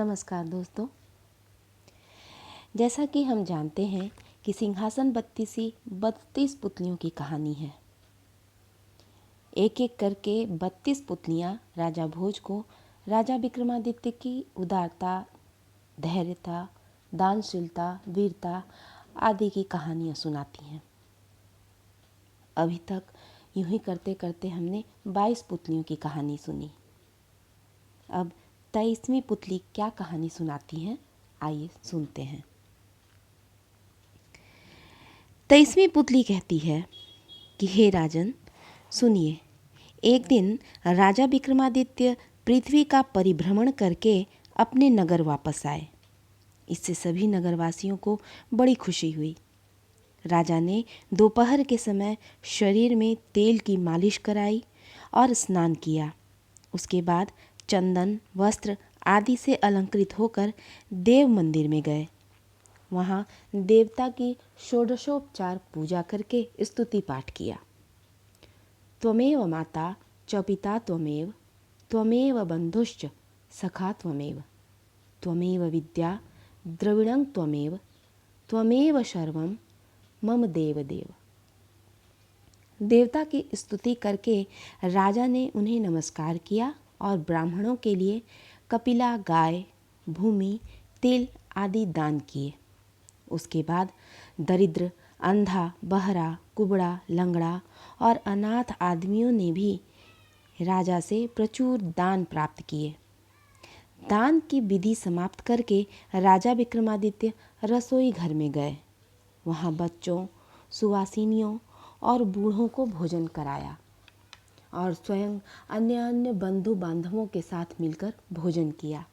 नमस्कार दोस्तों। जैसा कि हम जानते हैं कि सिंहासन बत्तीसी 32 पुतलियों की कहानी है। एक एक करके 32 पुतलियां राजा भोज को राजा विक्रमादित्य की उदारता, धैर्यता, दानशीलता, वीरता आदि की कहानियां सुनाती हैं। अभी तक यूं ही करते करते हमने 22 पुतलियों की कहानी सुनी। अब 23वीं पुतली क्या कहानी सुनाती हैं, आइए सुनते हैं। 23वीं पुतली कहती है कि हे राजन, सुनिए। एक दिन राजा विक्रमादित्य पृथ्वी का परिभ्रमण करके अपने नगर वापस आए। इससे सभी नगरवासियों को बड़ी खुशी हुई। राजा ने दोपहर के समय शरीर में तेल की मालिश कराई और स्नान किया। उसके बाद चंदन, वस्त्र आदि से अलंकृत होकर देव मंदिर में गए। वहाँ देवता की षोडशोपचार पूजा करके स्तुति पाठ किया। त्वमेव माता च पिता त्वमेव, त्वमेव बंधुश्च सखा त्वमेव, त्वमेव विद्या द्रविणं त्वमेव, त्वमेव सर्वं मम देव देव। देवता की स्तुति करके राजा ने उन्हें नमस्कार किया और ब्राह्मणों के लिए कपिला गाय, भूमि, तिल आदि दान किए। उसके बाद दरिद्र, अंधा, बहरा, कुबड़ा, लंगड़ा और अनाथ आदमियों ने भी राजा से प्रचुर दान प्राप्त किए। दान की विधि समाप्त करके राजा विक्रमादित्य रसोई घर में गए। वहाँ बच्चों, सुवासिनियों और बूढ़ों को भोजन कराया और स्वयं अन्य अन्य बंधु बांधवों के साथ मिलकर भोजन किया।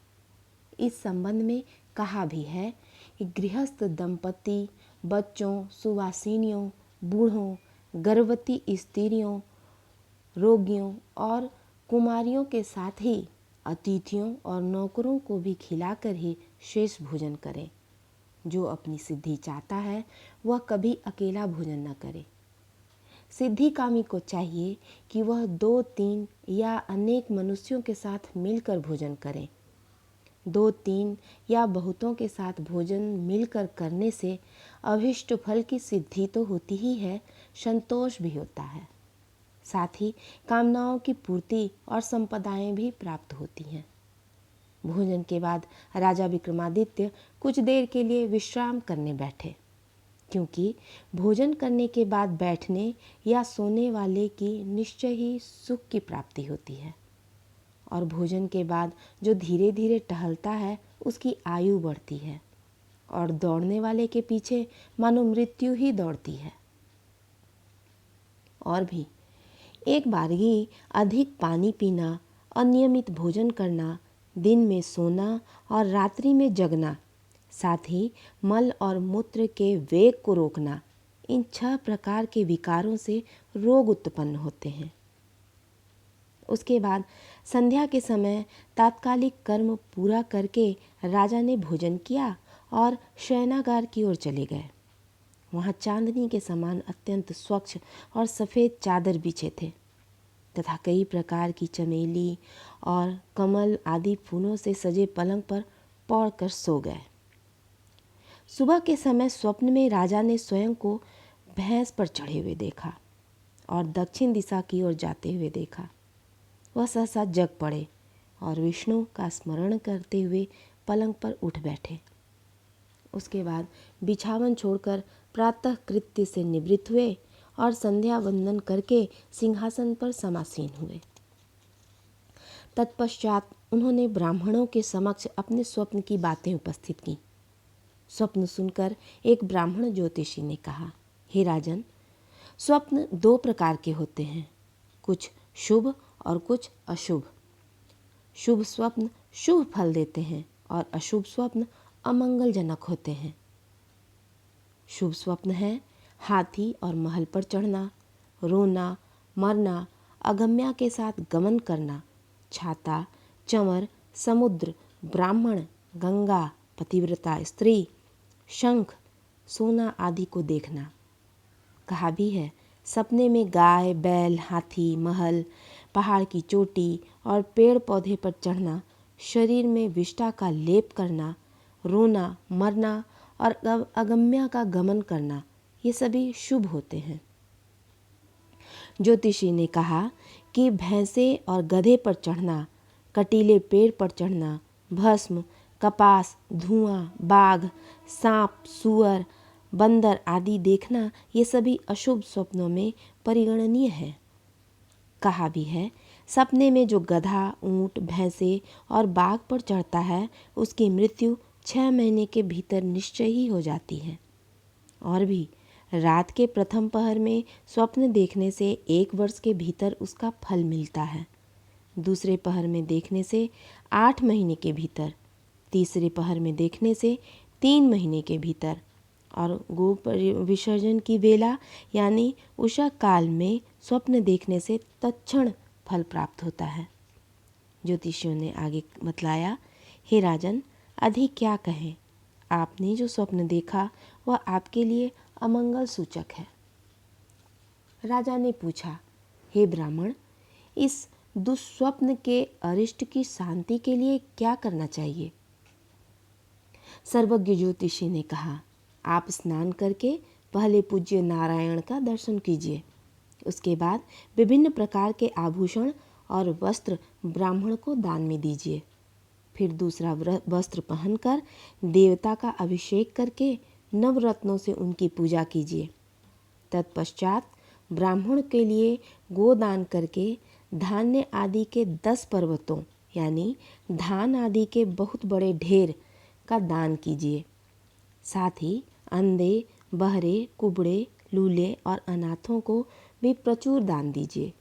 इस संबंध में कहा भी है कि गृहस्थ दंपति बच्चों, सुवासिनियों, बूढ़ों, गर्भवती स्त्रियों, रोगियों और कुमारियों के साथ ही अतिथियों और नौकरों को भी खिलाकर ही शेष भोजन करें। जो अपनी सिद्धि चाहता है वह कभी अकेला भोजन न करे। सिद्धिकामी को चाहिए कि वह 2, 3 या अनेक मनुष्यों के साथ मिलकर भोजन करे। 2, 3 या बहुतों के साथ भोजन मिलकर करने से अभिष्ट फल की सिद्धि तो होती ही है, संतोष भी होता है। साथ ही कामनाओं की पूर्ति और संपदाएं भी प्राप्त होती हैं। भोजन के बाद राजा विक्रमादित्य कुछ देर के लिए विश्राम करने बैठे, क्योंकि भोजन करने के बाद बैठने या सोने वाले की निश्चय ही सुख की प्राप्ति होती है। और भोजन के बाद जो धीरे धीरे टहलता है उसकी आयु बढ़ती है और दौड़ने वाले के पीछे मानो मृत्यु ही दौड़ती है। और भी एक बारगी अधिक पानी पीना, अनियमित भोजन करना, दिन में सोना और रात्रि में जगना, साथ ही मल और मूत्र के वेग को रोकना, इन 6 प्रकार के विकारों से रोग उत्पन्न होते हैं। उसके बाद संध्या के समय तात्कालिक कर्म पूरा करके राजा ने भोजन किया और शयनागार की ओर चले गए। वहाँ चांदनी के समान अत्यंत स्वच्छ और सफ़ेद चादर बिछे थे तथा कई प्रकार की चमेली और कमल आदि फूलों से सजे पलंग पर पौड़कर सो गए। सुबह के समय स्वप्न में राजा ने स्वयं को भैंस पर चढ़े हुए देखा और दक्षिण दिशा की ओर जाते हुए देखा। वह सहसा जग पड़े और विष्णु का स्मरण करते हुए पलंग पर उठ बैठे। उसके बाद बिछावन छोड़कर प्रातः कृत्य से निवृत्त हुए और संध्या वंदन करके सिंहासन पर समासीन हुए। तत्पश्चात उन्होंने ब्राह्मणों के समक्ष अपने स्वप्न की बातें उपस्थित की। स्वप्न सुनकर एक ब्राह्मण ज्योतिषी ने कहा, हे राजन, स्वप्न 2 प्रकार के होते हैं, कुछ शुभ और कुछ अशुभ। शुभ स्वप्न शुभ फल देते हैं और अशुभ स्वप्न अमंगलजनक होते हैं। शुभ स्वप्न है हाथी और महल पर चढ़ना, रोना, मरना, अगम्या के साथ गमन करना, छाता, चंवर, समुद्र, ब्राह्मण, गंगा, पतिव्रता स्त्री, शंख, सोना आदि को देखना। कहा भी है, सपने में गाय, बैल, हाथी, महल, पहाड़ की चोटी और पेड़ पौधे पर चढ़ना शरीर में विष्ठा का लेप करना, रोना, मरना और अगम्या का गमन करना, ये सभी शुभ होते हैं। ज्योतिषी ने कहा कि भैंसे और गधे पर चढ़ना, कटीले पेड़ पर चढ़ना, भस्म, कपास, धुआं, बाघ, सांप, सूअर, बंदर आदि देखना, ये सभी अशुभ स्वप्नों में परिगणनीय है। कहा भी है, सपने में जो गधा, ऊंट, भैंसे और बाघ पर चढ़ता है उसकी मृत्यु 6 महीने के भीतर निश्चय ही हो जाती है। और भी रात के प्रथम पहर में स्वप्न देखने से 1 वर्ष के भीतर उसका फल मिलता है, दूसरे पहर में देखने से 8 महीने के भीतर, तीसरे पहर में देखने से 3 महीने के भीतर और गो विसर्जन की वेला यानी उषा काल में स्वप्न देखने से तत्क्षण फल प्राप्त होता है। ज्योतिषियों ने आगे बतलाया, हे राजन, अधिक क्या कहें, आपने जो स्वप्न देखा वह आपके लिए अमंगल सूचक है। राजा ने पूछा, हे ब्राह्मण, इस दुस्वप्न के अरिष्ट की शांति के लिए क्या करना चाहिए? सर्वज्ञ ज्योतिषी ने कहा, आप स्नान करके पहले पूज्य नारायण का दर्शन कीजिए, उसके बाद विभिन्न प्रकार के आभूषण और वस्त्र ब्राह्मण को दान में दीजिए, फिर दूसरा वस्त्र पहनकर देवता का अभिषेक करके नवरत्नों से उनकी पूजा कीजिए। तत्पश्चात ब्राह्मण के लिए गोदान करके धान्य आदि के 10 पर्वतों यानी धान आदि के बहुत बड़े ढेर का दान कीजिए। साथ ही अंधे, बहरे, कुबड़े, लूले और अनाथों को भी प्रचुर दान दीजिए।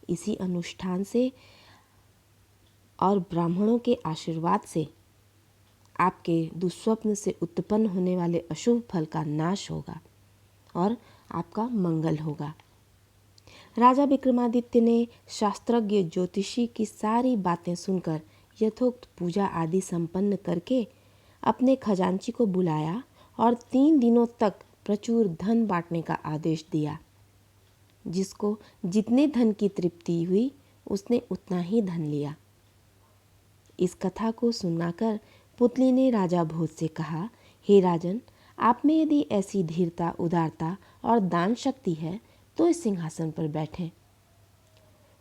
इसी अनुष्ठान से और ब्राह्मणों के आशीर्वाद से आपके दुस्वप्न से उत्पन्न होने वाले अशुभ फल का नाश होगा और आपका मंगल होगा। राजा विक्रमादित्य ने शास्त्रज्ञ ज्योतिषी की सारी बातें सुनकर यथोक्त पूजा आदि संपन्न करके अपने खजांची को बुलाया और 3 दिनों तक प्रचुर धन बांटने का आदेश दिया। जिसको जितने धन की तृप्ति हुई उसने उतना ही धन लिया। इस कथा को सुनाकर पुतली ने राजा भोज से कहा, हे राजन, आप में यदि ऐसी धीरता, उदारता और दान शक्ति है तो इस सिंहासन पर बैठें।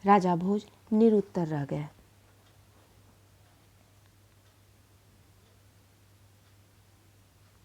राजा भोज निरुत्तर रह गया।